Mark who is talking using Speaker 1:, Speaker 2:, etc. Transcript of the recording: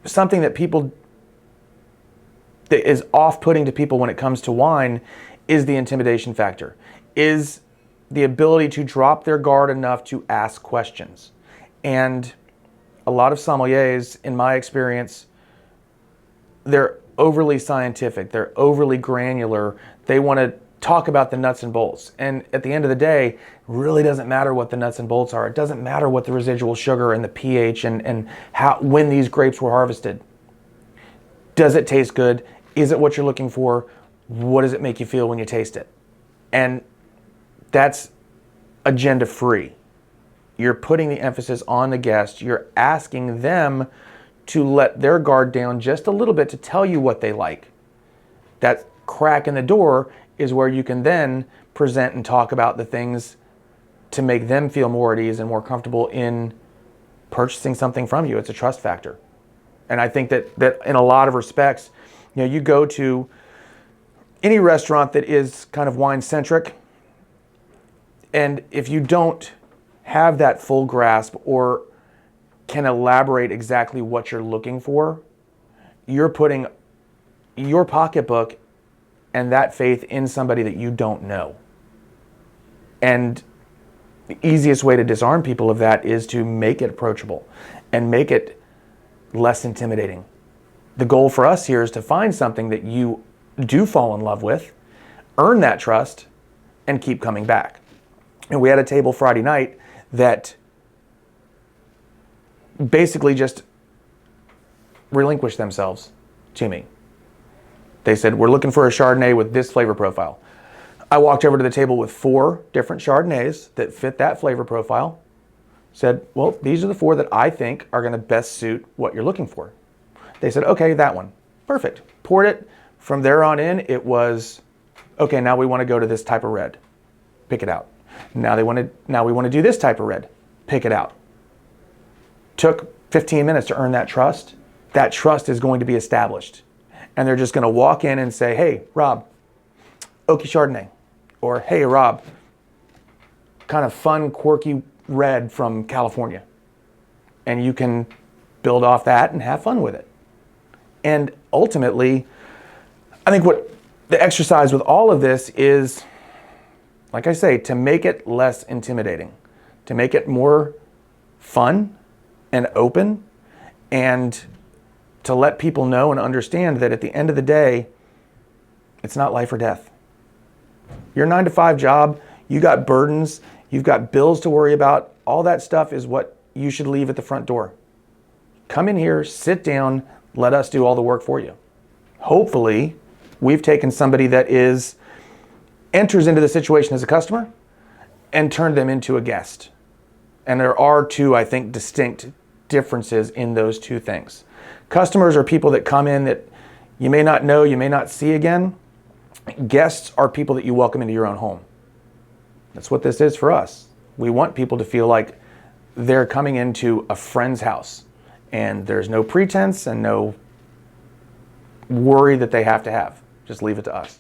Speaker 1: something that is off-putting to people when it comes to wine is the intimidation factor, is the ability to drop their guard enough to ask questions. And a lot of sommeliers, in my experience, they're overly scientific, they're overly granular, they want to talk about the nuts and bolts. And at the end of the day, it really doesn't matter what the nuts and bolts are. It doesn't matter what the residual sugar and the pH and when these grapes were harvested. Does it taste good? Is it what you're looking for? What does it make you feel when you taste it? And that's agenda free. You're putting the emphasis on the guest. You're asking them to let their guard down just a little bit to tell you what they like. That crack in the door is where you can then present and talk about the things to make them feel more at ease and more comfortable in purchasing something from you. It's a trust factor. And I think that in a lot of respects, you go to any restaurant that is kind of wine-centric, and if you don't have that full grasp or can elaborate exactly what you're looking for, you're putting your pocketbook and that faith in somebody that you don't know. And the easiest way to disarm people of that is to make it approachable and make it less intimidating. The goal for us here is to find something that you do fall in love with, earn that trust, and keep coming back. And we had a table Friday night that basically just relinquished themselves to me. They said, we're looking for a Chardonnay with this flavor profile. I walked over to the table with 4 different Chardonnays that fit that flavor profile. Said, well, these are the 4 that I think are going to best suit what you're looking for. They said, okay, that one. Perfect. Poured it. From there on in, it was, okay, now we want to go to this type of red. Pick it out. Now we want to do this type of red. Pick it out. Took 15 minutes to earn that trust. That trust is going to be established. And they're just going to walk in and say, hey, Rob, oaky Chardonnay. Or, hey, Rob, kind of fun, quirky red from California. And you can build off that and have fun with it. And ultimately, I think what the exercise with all of this is, like I say, to make it less intimidating, to make it more fun and open, and to let people know and understand that at the end of the day, it's not life or death. Your 9-to-5 job, you got burdens, you've got bills to worry about. All that stuff is what you should leave at the front door. Come in here, sit down, let us do all the work for you. Hopefully, we've taken somebody that enters into the situation as a customer and turned them into a guest. And there are 2, I think, distinct differences in those 2 things. Customers are people that come in that you may not know, you may not see again. Guests are people that you welcome into your own home. That's what this is for us. We want people to feel like they're coming into a friend's house and there's no pretense and no worry that they have to have. Just leave it to us.